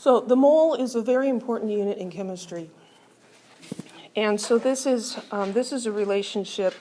So the mole is a very important unit in chemistry. And so this is a relationship,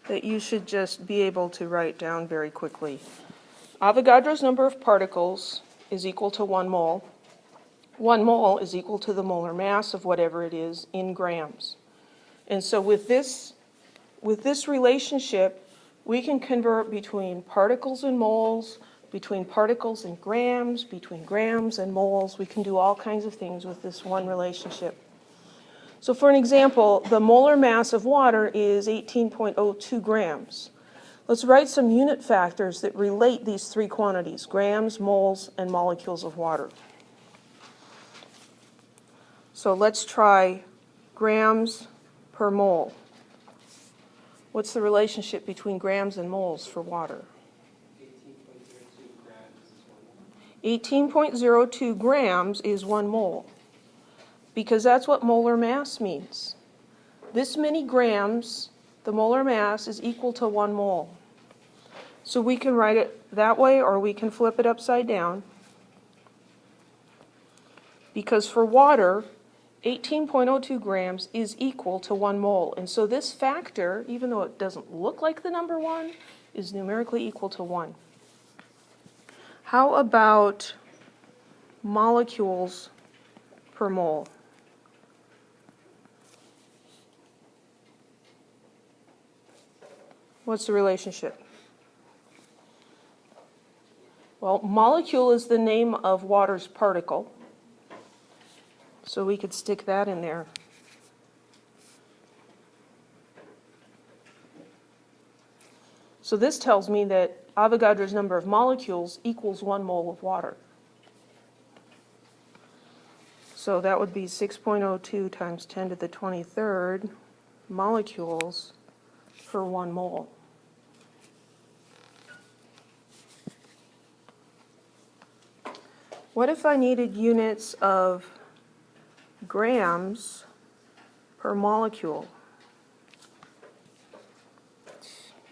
that you should just be able to write down very quickly. Avogadro's number of particles is equal to 1 mole. 1 mole is equal to the molar mass of whatever it is in grams. And so with this relationship, we can convert between particles and moles, between particles and grams, between grams and moles. We can do all kinds of things with this one relationship. So for an example, the molar mass of water is 18.02 grams. Let's write some unit factors that relate these three quantities: grams, moles, and molecules of water. So let's try grams per mole. What's the relationship between grams and moles for water? 18.02 grams is 1 mole, because that's what molar mass means. This many grams, the molar mass, is equal to 1 mole. So we can write it that way, or we can flip it upside down. Because for water, 18.02 grams is equal to 1 mole. And so this factor, even though it doesn't look like the number 1, is numerically equal to 1. How about molecules per mole? What's the relationship? Well, molecule is the name of water's particle. So we could stick that in there. So this tells me that Avogadro's number of molecules equals 1 mole of water. So that would be 6.02 times 10 to the 23rd molecules for 1 mole. What if I needed units of grams per molecule?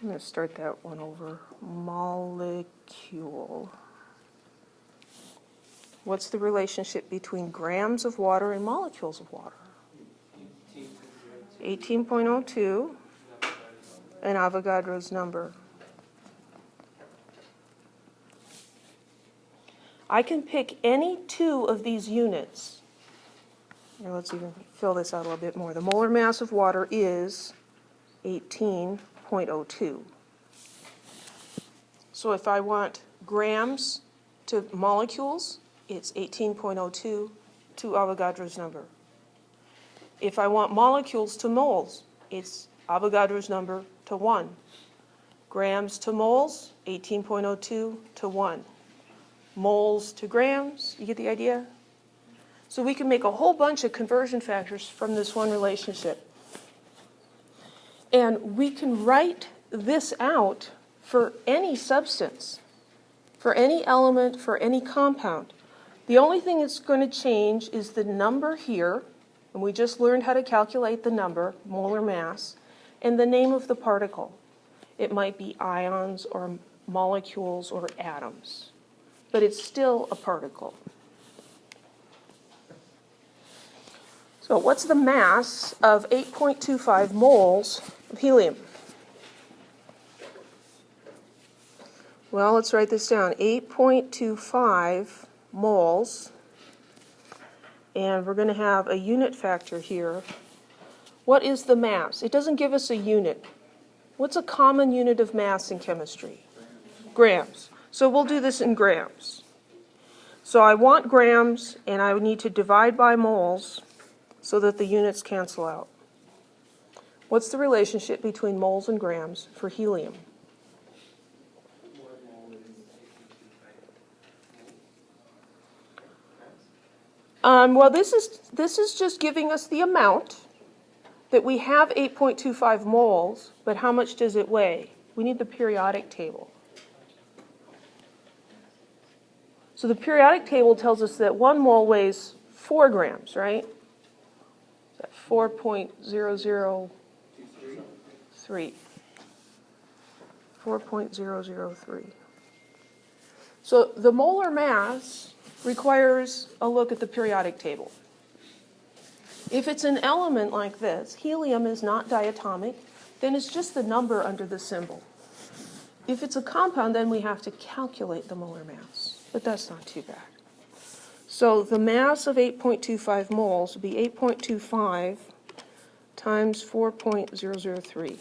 I'm going to start that one over. Molecule. What's the relationship between grams of water and molecules of water? 18.02 and Avogadro's number. I can pick any 2 of these units. Now let's even fill this out a little bit more. The molar mass of water is 18.02. So if I want grams to molecules, it's 18.02 to Avogadro's number. If I want molecules to moles, it's Avogadro's number to 1. Grams to moles, 18.02 to 1. Moles to grams, you get the idea? So we can make a whole bunch of conversion factors from this one relationship. And we can write this out for any substance, for any element, for any compound. The only thing that's going to change is the number here, and we just learned how to calculate the number, molar mass, and the name of the particle. It might be ions or molecules or atoms, but it's still a particle. So what's the mass of 8.25 moles of helium? Well, let's write this down. 8.25 moles. And we're going to have a unit factor here. What is the mass? It doesn't give us a unit. What's a common unit of mass in chemistry? Grams. So we'll do this in grams. So I want grams, and I would need to divide by moles so that the units cancel out. What's the relationship between moles and grams for helium? Well, this is just giving us the amount that we have 8.25 moles, but how much does it weigh? We need the periodic table. So the periodic table tells us that 1 mole weighs 4 grams, right? 4.003. 4.003. So the molar mass requires a look at the periodic table. If it's an element like this, helium is not diatomic, then it's just the number under the symbol. If it's a compound, then we have to calculate the molar mass, but that's not too bad. So the mass of 8.25 moles would be 8.25 times 4.003.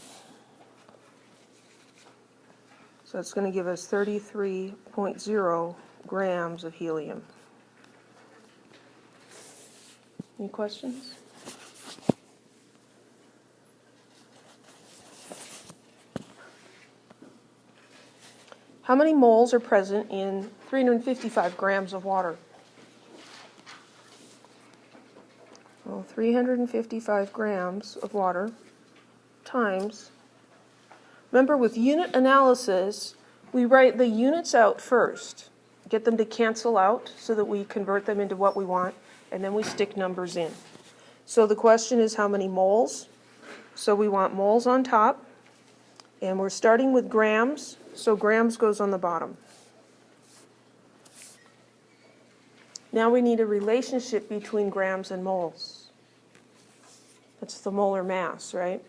So it's going to give us 33.0 grams of helium. Any questions? How many moles are present in 355 grams of water? Well, 355 grams of water times. Remember, with unit analysis, we write the units out first, get them to cancel out so that we convert them into what we want, and then we stick numbers in. So the question is how many moles? So we want moles on top, and we're starting with grams, so grams goes on the bottom. Now we need a relationship between grams and moles. That's the molar mass, right?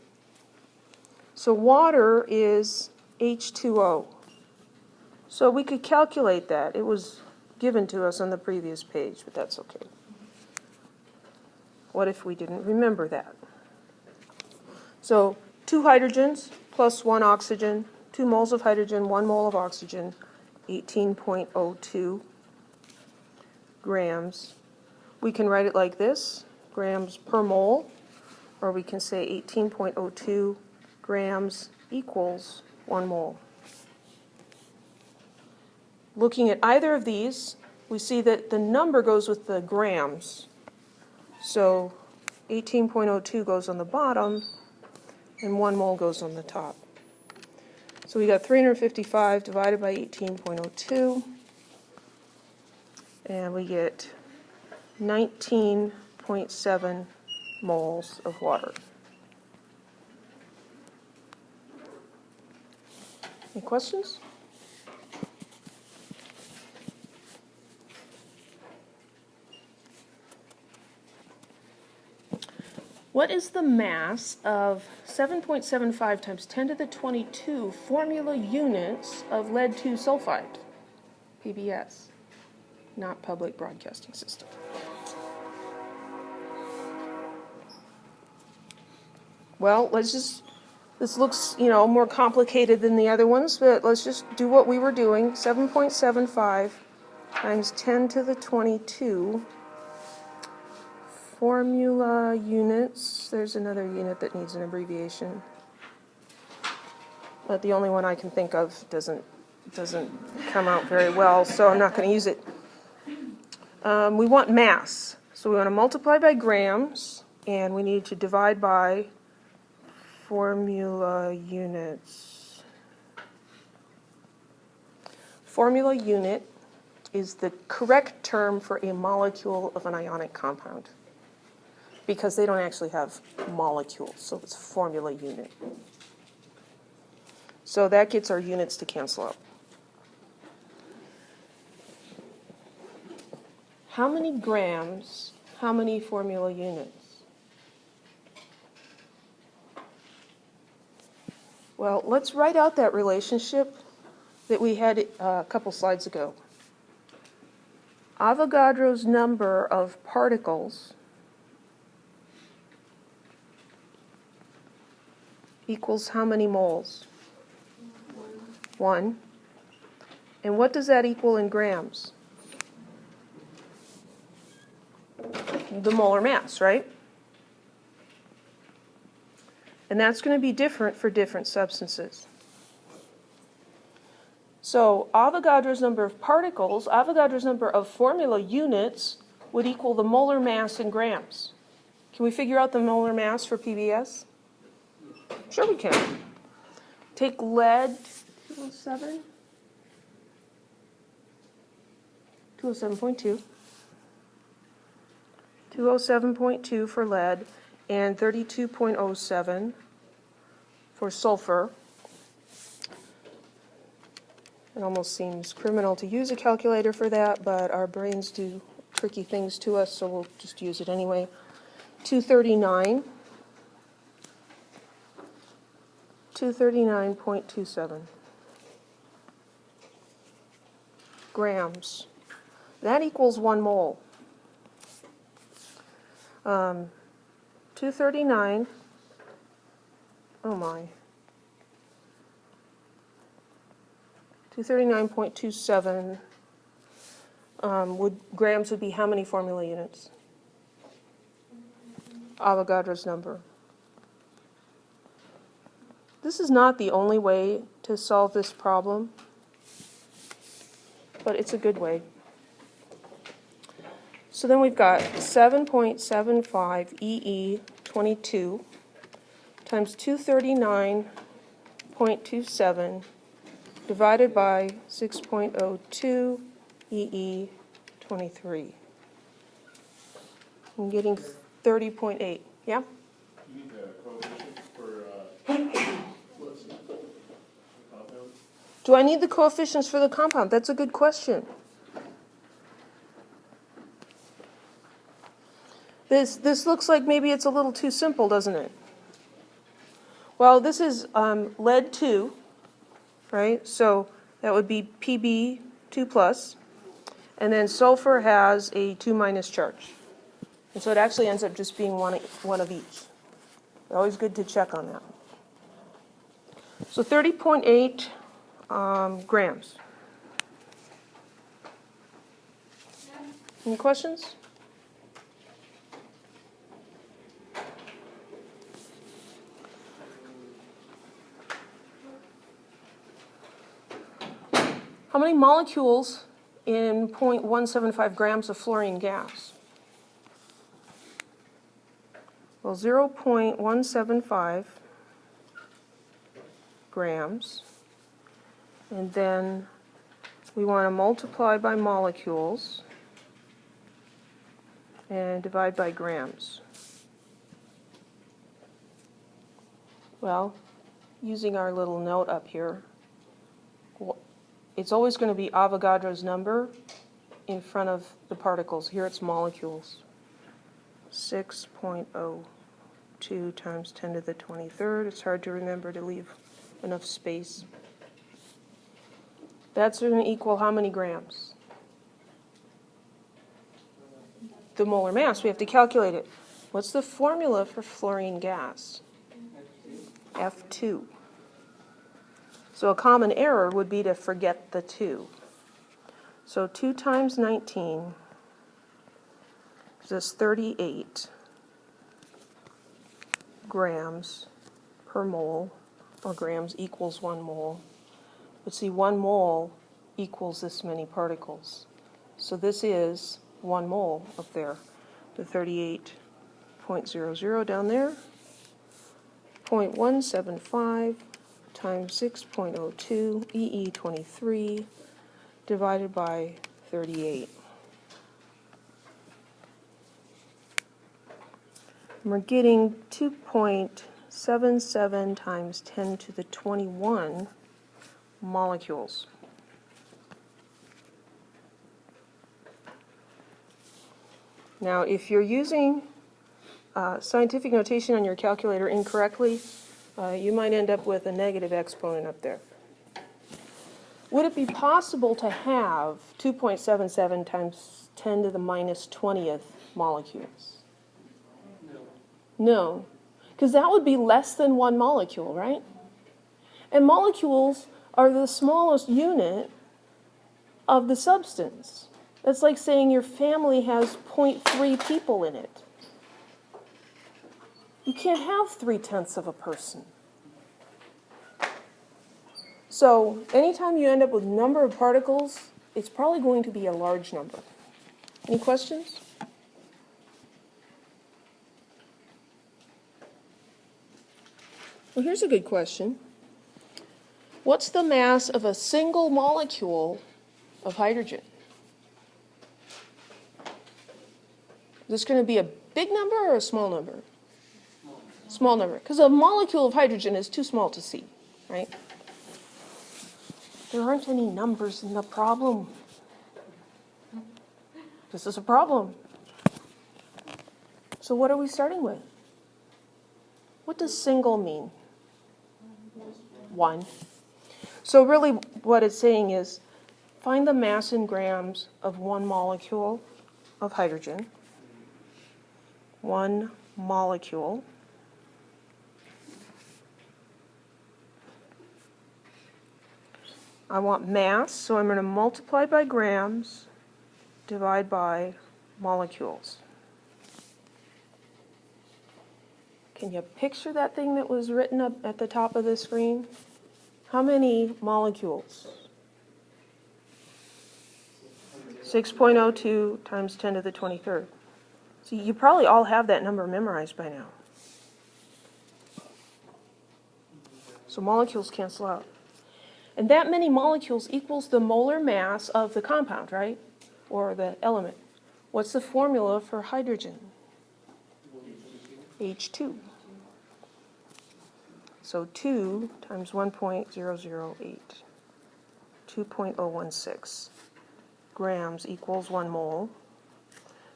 So water is H2O. So we could calculate that. It was given to us on the previous page, but that's okay. What if we didn't remember that? So 2 hydrogens plus 1 oxygen, 2 moles of hydrogen, 1 mole of oxygen, 18.02 grams. We can write it like this, grams per mole, or we can say 18.02 grams equals 1 mole. Looking at either of these, we see that the number goes with the grams. So 18.02 goes on the bottom, and 1 mole goes on the top. So we got 355 divided by 18.02, and we get 19.7 moles of water. Any questions? What is the mass of 7.75 times 10 to the 22 formula units of lead-2 sulfide? PBS, not public broadcasting system. Well, this looks, more complicated than the other ones, but let's just do what we were doing. 7.75 times 10 to the 22 formula units. There's another unit that needs an abbreviation, but the only one I can think of doesn't come out very well, so I'm not going to use it. We want mass, so we want to multiply by grams, and we need to divide by formula units. Formula unit is the correct term for a molecule of an ionic compound, because they don't actually have molecules, so it's formula unit. So that gets our units to cancel out. How many grams, how many formula units? Well, let's write out that relationship that we had a couple slides ago. Avogadro's number of particles equals how many moles? 1. And what does that equal in grams? The molar mass, right? And that's going to be different for different substances. So Avogadro's number of particles, Avogadro's number of formula units would equal the molar mass in grams. Can we figure out the molar mass for PBS? Sure we can. Take lead, 207, 207.2, 207.2 for lead, and 32.07 for sulfur. It almost seems criminal to use a calculator for that, but our brains do tricky things to us, so we'll just use it anyway. 239. 239.27 grams. That equals 1 mole. 239, oh my, 239.27 grams would be how many formula units? Avogadro's number. This is not the only way to solve this problem, but it's a good way. So then we've got 7.75 EE22 times 239.27 divided by 6.02 EE23. I'm getting 30.8. Yeah? You need the coefficient for compound? Do I need the coefficients for the compound? That's a good question. This looks like maybe it's a little too simple, doesn't it? Well, this is lead 2, right? So that would be Pb 2 plus. And then sulfur has a 2 minus charge. And so it actually ends up just being one of each. Always good to check on that. So 30.8 grams. Any questions? How many molecules in 0.175 grams of fluorine gas? Well, 0.175 grams, and then we want to multiply by molecules and divide by grams. Well, using our little note up here, it's always going to be Avogadro's number in front of the particles. Here it's molecules. 6.02 times 10 to the 23rd. It's hard to remember to leave enough space. That's going to equal how many grams? The molar mass. We have to calculate it. What's the formula for fluorine gas? F2. So a common error would be to forget the 2. So 2 times 19 is 38 grams per mole, or grams equals 1 mole. But see, 1 mole equals this many particles. So this is 1 mole up there, the 38.00 down there, 0.175 times 6.02 EE23 divided by 38. And we're getting 2.77 times 10 to the 21 molecules. Now, if you're using scientific notation on your calculator incorrectly, you might end up with a negative exponent up there. Would it be possible to have 2.77 times 10 to the minus 20th molecules? No, because that would be less than 1 molecule, right? And molecules are the smallest unit of the substance. That's like saying your family has 0.3 people in it. You can't have 3/10 of a person. So anytime you end up with number of particles, it's probably going to be a large number. Any questions? Well, here's a good question. What's the mass of a single molecule of hydrogen? Is this going to be a big number or a small number? Small number, because a molecule of hydrogen is too small to see, right? There aren't any numbers in the problem. This is a problem. So what are we starting with? What does single mean? 1. So really what it's saying is find the mass in grams of one molecule of hydrogen. 1 molecule. I want mass, so I'm going to multiply by grams, divide by molecules. Can you picture that thing that was written up at the top of the screen? How many molecules? 6.02 times 10 to the 23rd. So you probably all have that number memorized by now. So molecules cancel out. And that many molecules equals the molar mass of the compound, right? Or the element. What's the formula for hydrogen? H2. So 2 times 1.008, 2.016 grams equals 1 mole,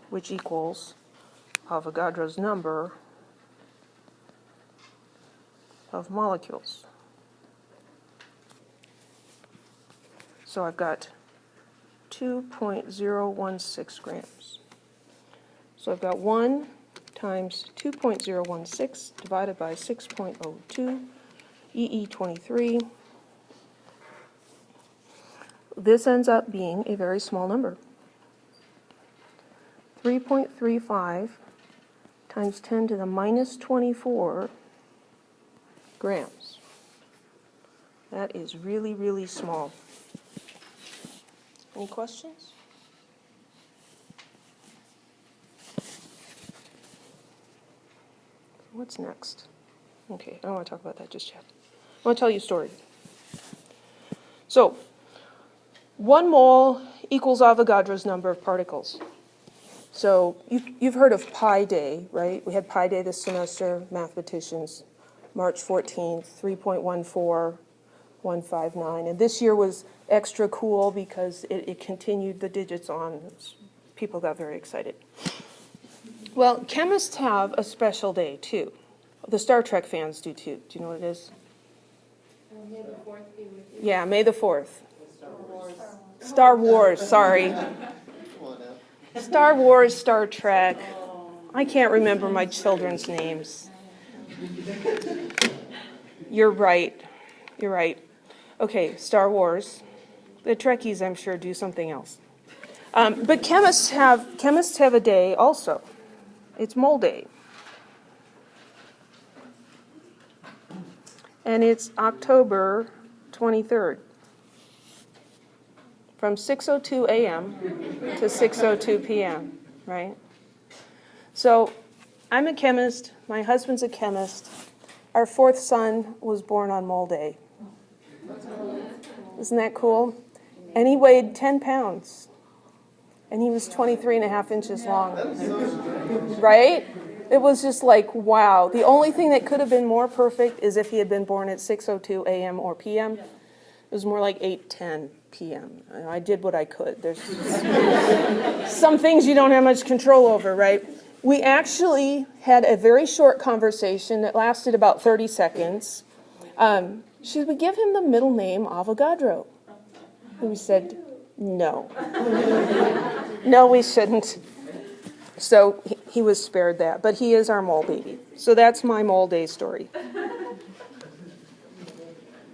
which equals Avogadro's number of molecules. So I've got 2.016 grams. So I've got 1 times 2.016 divided by 6.02, EE23. This ends up being a very small number. 3.35 times 10 to the minus 24 grams. That is really, really small. Any questions? What's next? Okay, I don't want to talk about that just yet. I want to tell you a story. So, 1 mole equals Avogadro's number of particles. So, you've heard of Pi Day, right? We had Pi Day this semester, mathematicians, March 14th, 3.14159. And this year was extra cool because it continued the digits on. People got very excited. Well, chemists have a special day, too. The Star Trek fans do, too. Do you know what it is? May the 4th be with you. Yeah, May the 4th. Star Wars, sorry. Star Wars, Star Trek. I can't remember my children's names. You're right. You're right. Okay, Star Wars. The Trekkies, I'm sure, do something else. But chemists have a day also. It's Mole Day. And it's October 23rd. From 6:02 a.m. to 6:02 p.m., right? So I'm a chemist. My husband's a chemist. Our 4th son was born on Mole Day. Isn't that cool? And he weighed 10 pounds. And he was 23 and a half inches long. Right? It was just like, wow. The only thing that could have been more perfect is if he had been born at 6:02 a.m. or p.m. It was more like 8:10 p.m. I did what I could. There's some things you don't have much control over, right? We actually had a very short conversation that lasted about 30 seconds. Should we give him the middle name Avogadro? And we said, no. No, we shouldn't. So he was spared that. But he is our mole baby. So that's my Mole Day story.